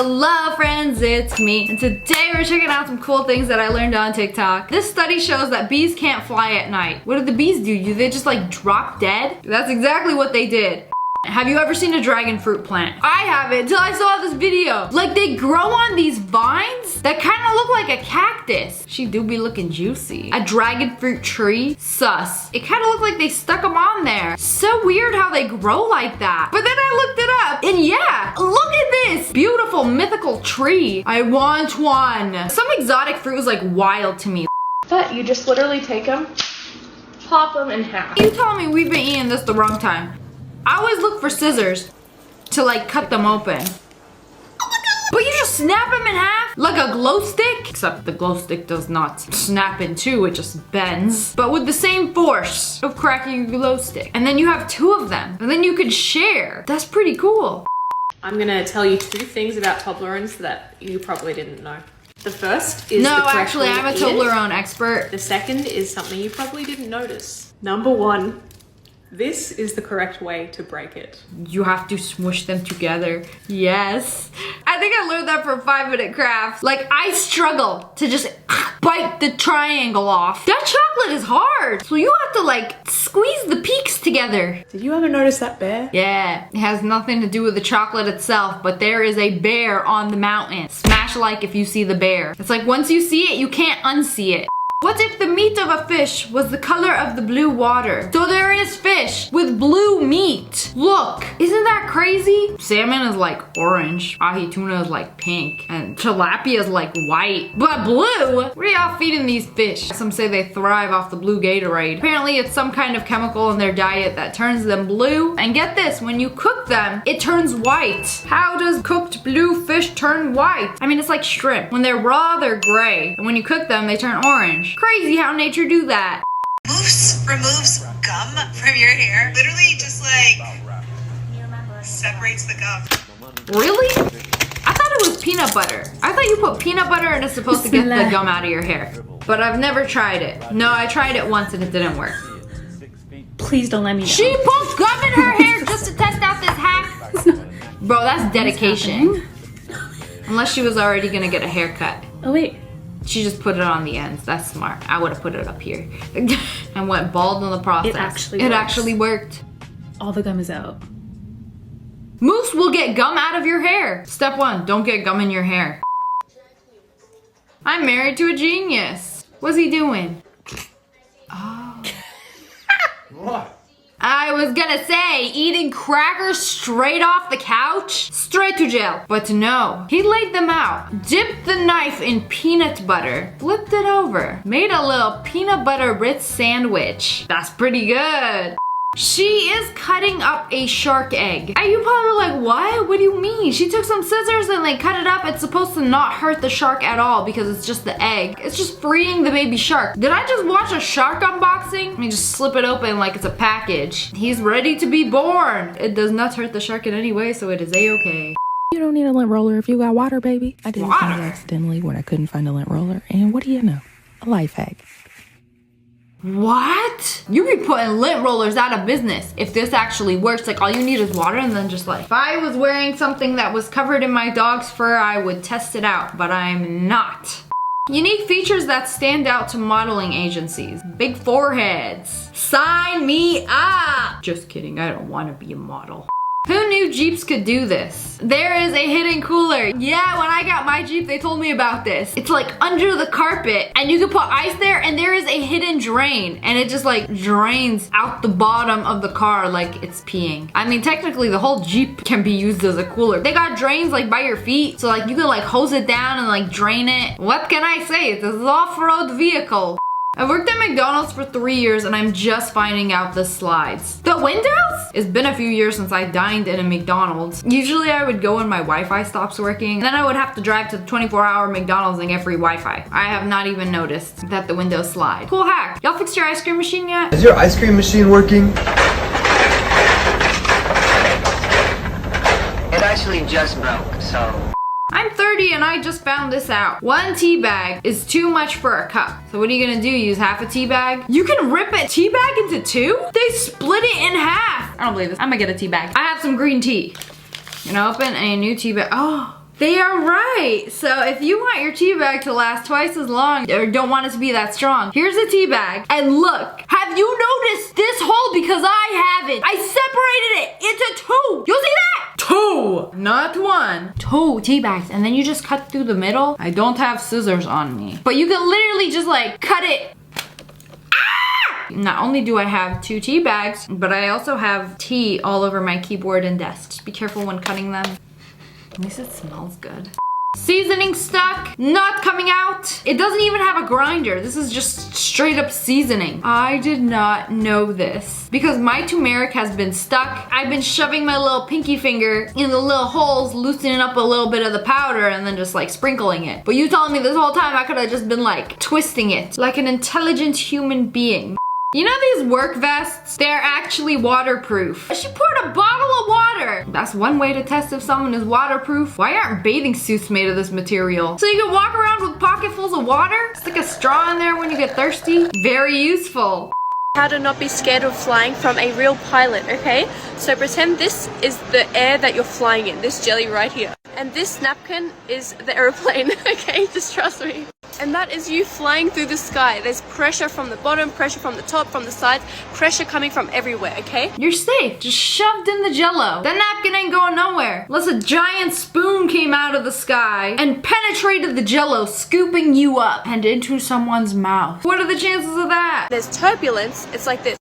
Hello friends, it's me, and today we're checking out some cool things that I learned on TikTok. This study shows that bees can't fly at night. What do the bees do? Do they just like drop dead? That's exactly what they did. Have you ever seen a dragon fruit plant? I haven't until I saw this video. Like they grow on these vines that kind of look like a cactus. She do be looking juicy. A dragon fruit tree? Sus. It kind of looked like they stuck them on there. So weird how they grow like that. But then I looked it up and yeah, look at this beautiful mythical tree. I want one. Some exotic fruit is like wild to me. But you just literally take them, pop them in half. You telling me we've been eating this the wrong time? I always look for scissors to like cut them open. But you just snap them in half like a glow stick? Except the glow stick does not snap in two, it just bends. But with the same force of cracking a glow stick. And then you have two of them. And then you can share. That's pretty cool. I'm gonna tell you two things about Toblerones that you probably didn't know. The first is No, the correct actually way to I'm a eat it. Toblerone expert. The second is something you probably didn't notice. Number one, this is the correct way to break it. You have to smush them together. Yes. I think I learned that from 5-Minute Crafts. Like I struggle to just bite the triangle off. That chocolate is hard. So you have to like squeeze the peaks together. Did you ever notice that bear? Yeah, it has nothing to do with the chocolate itself, but there is a bear on the mountain. Smash like if you see the bear. It's like once you see it, you can't unsee it. What if the meat of a fish was the color of the blue water? So there is fish with blue meat. Look, isn't that crazy? Salmon is like orange, ahi tuna is like pink, and tilapia is like white. But blue? What are y'all feeding these fish? Some say they thrive off the blue Gatorade. Apparently it's some kind of chemical in their diet that turns them blue. And get this, when you cook them, it turns white. How does cooked blue fish turn white? I mean, it's like shrimp. When they're raw, they're gray. And when you cook them, they turn orange. Crazy how nature do that. Moose removes gum from your hair. Literally just like separates the gum. Really? I thought it was peanut butter. I thought you put peanut butter and it's supposed to get the gum out of your hair. But I've never tried it. No, I tried it once and it didn't work. Please don't let me know. She put gum in her hair just to test out this hack? Bro, that's dedication. Unless she was already gonna get a haircut. Oh wait. She just put it on the ends. That's smart. I would have put it up here. And went bald in the process. It actually worked. All the gum is out. Moose will get gum out of your hair. Step 1, don't get gum in your hair. I'm married to a genius. What's he doing? Oh. What? I was gonna say, eating crackers straight off the couch? Straight to jail. But no, he laid them out, dipped the knife in peanut butter, flipped it over, made a little peanut butter Ritz sandwich. That's pretty good. She is cutting up a shark egg. And you probably like, what? What do you mean? She took some scissors and like cut it up. It's supposed to not hurt the shark at all because it's just the egg. It's just freeing the baby shark. Did I just watch a shark unboxing? Let me just slip it open like it's a package. He's ready to be born. It does not hurt the shark in any way, so it is a-okay. You don't need a lint roller if you got water, baby. I did Water? it accidentally when I couldn't find a lint roller. And what do you know? A life hack. What? You be putting lint rollers out of business if this actually works. Like all you need is water and then just like, if I was wearing something that was covered in my dog's fur, I would test it out, but I'm not. Unique features that stand out to modeling agencies. Big foreheads. Sign me up. Just kidding, I don't want to be a model. Who knew Jeeps could do this? There is a hidden cooler. Yeah, when I got my Jeep, they told me about this. It's like under the carpet and you can put ice there and there is a hidden drain and it just like drains out the bottom of the car like it's peeing. I mean, technically the whole Jeep can be used as a cooler. They got drains like by your feet. So like you can like hose it down and like drain it. What can I say? It's an off-road vehicle. I worked at McDonald's for 3 years and I'm just finding out the slides. The windows? It's been a few years since I dined in a McDonald's. Usually I would go when my Wi-Fi stops working. Then I would have to drive to the 24-hour McDonald's and get free Wi-Fi. I have not even noticed that the windows slide. Cool hack. Y'all fixed your ice cream machine yet? Is your ice cream machine working? It actually just broke, so... I'm 30 and I just found this out. 1 tea bag is too much for a cup. So what are you gonna do? Use half a tea bag? You can rip a tea bag into 2? They split it in half. I don't believe this. I'm gonna get a tea bag. I have some green tea. You're gonna open a new tea bag. Oh, They are right. So if you want your tea bag to last twice as long or don't want it to be that strong, here's a tea bag. And look, have you noticed this hole? Because I haven't. I separated it into two. You see that? Two, not one. Two tea bags. And then you just cut through the middle. I don't have scissors on me, but you can literally just like cut it. Not only do I have 2 tea bags, but I also have tea all over my keyboard and desk. Just be careful when cutting them. At least it smells good. Seasoning stuck, not coming out. It doesn't even have a grinder. This is just straight up seasoning. I did not know this because my turmeric has been stuck. I've been shoving my little pinky finger in the little holes, loosening up a little bit of the powder and then just like sprinkling it. But you telling me this whole time I could have just been like twisting it like an intelligent human being. You know these work vests? They're actually waterproof. She poured a bottle of water. That's one way to test if someone is waterproof. Why aren't bathing suits made of this material? So you can walk around with pocketfuls of water? Stick a straw in there when you get thirsty? Very useful. How to not be scared of flying from a real pilot, okay? So pretend this is the air that you're flying in, this jelly right here. And this napkin is the airplane, okay? Just trust me. And that is you flying through the sky. There's pressure from the bottom, pressure from the top, from the sides, pressure coming from everywhere, okay? You're safe, just shoved in the jello. That napkin ain't going nowhere. Unless a giant spoon came out of the sky and penetrated the jello, scooping you up and into someone's mouth. What are the chances of that? There's turbulence, it's like this.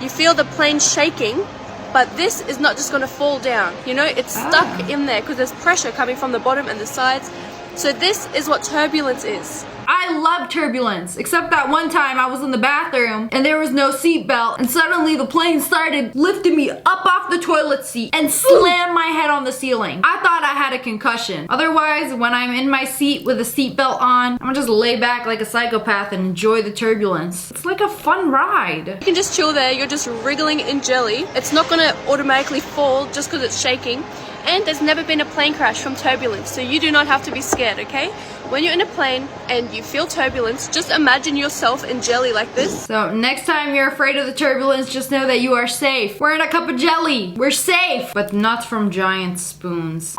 You feel the plane shaking, but this is not just gonna fall down. You know, it's stuck in there because there's pressure coming from the bottom and the sides. So this is what turbulence is. I love turbulence, except that one time I was in the bathroom and there was no seatbelt and suddenly the plane started lifting me up off the toilet seat and slammed my head on the ceiling. I thought I had a concussion. Otherwise, when I'm in my seat with a seatbelt on, I'm gonna just lay back like a psychopath and enjoy the turbulence. It's like a fun ride. You can just chill there, you're just wriggling in jelly. It's not gonna automatically fall just because it's shaking. And there's never been a plane crash from turbulence, so you do not have to be scared, okay? When you're in a plane and you feel turbulence, just imagine yourself in jelly like this. So next time you're afraid of the turbulence, just know that you are safe. We're in a cup of jelly. We're safe, but not from giant spoons.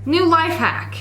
New life hack.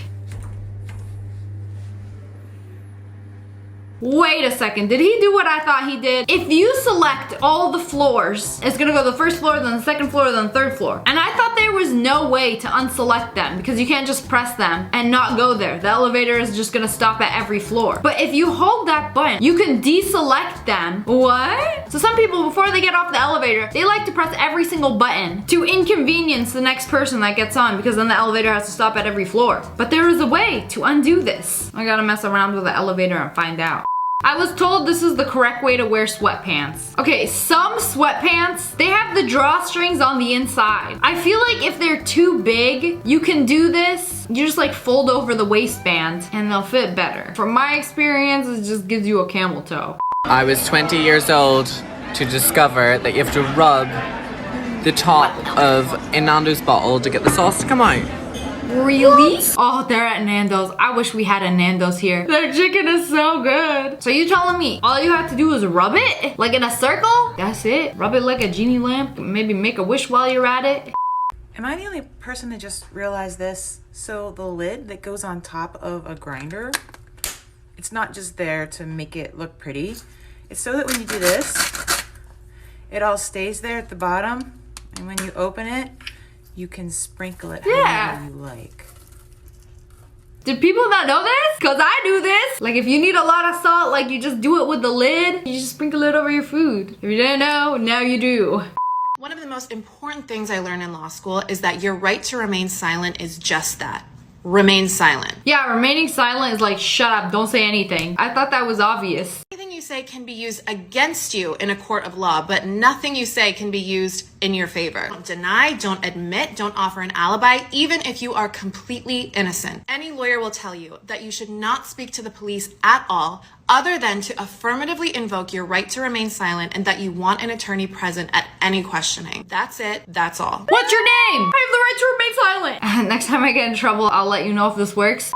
Wait a second, did he do what I thought he did? If you select all the floors, it's gonna go the first floor, then the second floor, then the third floor. And I thought there was no way to unselect them because you can't just press them and not go there. The elevator is just gonna stop at every floor. But if you hold that button, you can deselect them. What? So some people, before they get off the elevator, they like to press every single button to inconvenience the next person that gets on because then the elevator has to stop at every floor. But there is a way to undo this. I gotta mess around with the elevator and find out. I was told this is the correct way to wear sweatpants. Okay, some sweatpants, they have the drawstrings on the inside. I feel like if they're too big, you can do this. You just like fold over the waistband and they'll fit better. From my experience, it just gives you a camel toe. I was 20 years old to discover that you have to rub the top of a Nando's bottle to get the sauce to come out. Really? Oh, they're at Nando's. I wish we had a Nando's here. Their chicken is so good. So you telling me all you have to do is rub it? Like in a circle? That's it? Rub it like a genie lamp? Maybe make a wish while you're at it? Am I the only person to just realize this? So the lid that goes on top of a grinder, it's not just there to make it look pretty. It's so that when you do this, it all stays there at the bottom. And when you open it, you can sprinkle it however you like. Did people not know this? Cause I do this. Like if you need a lot of salt, like you just do it with the lid. You just sprinkle it over your food. If you didn't know, now you do. One of the most important things I learned in law school is that your right to remain silent is just that. Remain silent. Yeah, remaining silent is like, shut up, don't say anything. I thought that was obvious. Anything you say can be used against you in a court of law, but nothing you say can be used in your favor. Don't deny, don't admit, don't offer an alibi, even if you are completely innocent. Any lawyer will tell you that you should not speak to the police at all, other than to affirmatively invoke your right to remain silent and that you want an attorney present at any questioning. That's it, that's all. What's your name? I have the right to remain silent. Next time I get in trouble, I'll let you know if this works.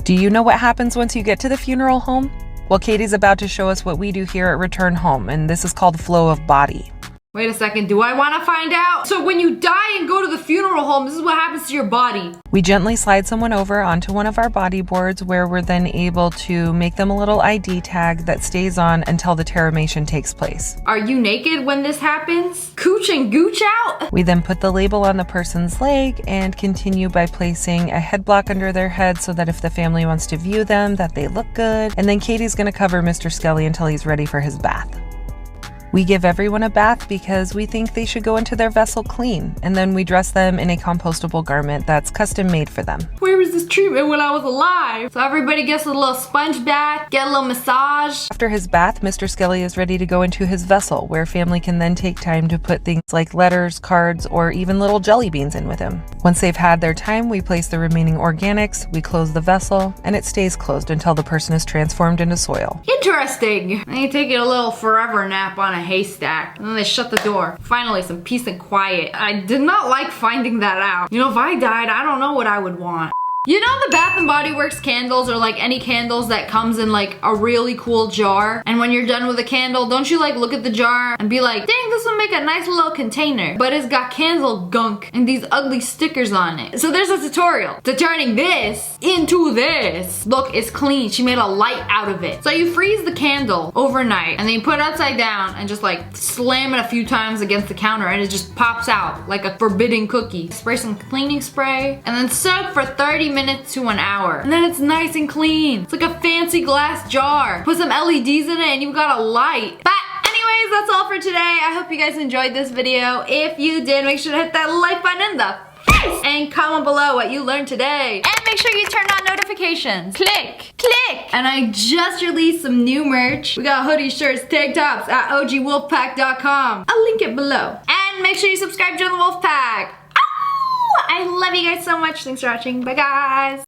Do you know what happens once you get to the funeral home? Well, Katie's about to show us what we do here at Return Home, and this is called Flow of Body. Wait a second, do I want to find out? So when you die and go to the funeral home, this is what happens to your body. We gently slide someone over onto one of our body boards where we're then able to make them a little ID tag that stays on until the terramation takes place. Are you naked when this happens? Cooch and gooch out? We then put the label on the person's leg and continue by placing a head block under their head so that if the family wants to view them, that they look good. And then Katie's gonna cover Mr. Skelly until he's ready for his bath. We give everyone a bath because we think they should go into their vessel clean, and then we dress them in a compostable garment that's custom made for them. Where was this treatment when I was alive? So everybody gets a little sponge bath, get a little massage. After his bath, Mr. Skelly is ready to go into his vessel, where family can then take time to put things like letters, cards, or even little jelly beans in with him. Once they've had their time, we place the remaining organics, we close the vessel, and it stays closed until the person is transformed into soil. Interesting. Then you take a little forever nap on a haystack, and then they shut the door. Finally, some peace and quiet. I did not like finding that out. You know, if I died, I don't know what I would want. You know the Bath & Body Works candles, or like any candles that comes in like a really cool jar, and when you're done with a candle, don't you like look at the jar and be like, dang, this will make a nice little container, but it's got candle gunk and these ugly stickers on it. So there's a tutorial to turning this into this. Look, it's clean. She made a light out of it. So you freeze the candle overnight, and then you put it upside down and just like slam it a few times against the counter, and it just pops out like a forbidden cookie. Spray some cleaning spray, and then soak for 30 minutes to an hour, and then it's nice and clean. It's like a fancy glass jar. Put some LEDs in it and you've got a light. But anyways, that's all for today. I hope you guys enjoyed this video. If you did, make sure to hit that like button in the face and comment below what you learned today. And make sure you turn on notifications. Click, click. And I just released some new merch. We got hoodies, shirts, tank tops at ogwolfpack.com. I'll link it below. And make sure you subscribe to the Wolfpack. I love you guys so much. Thanks for watching. Bye, guys.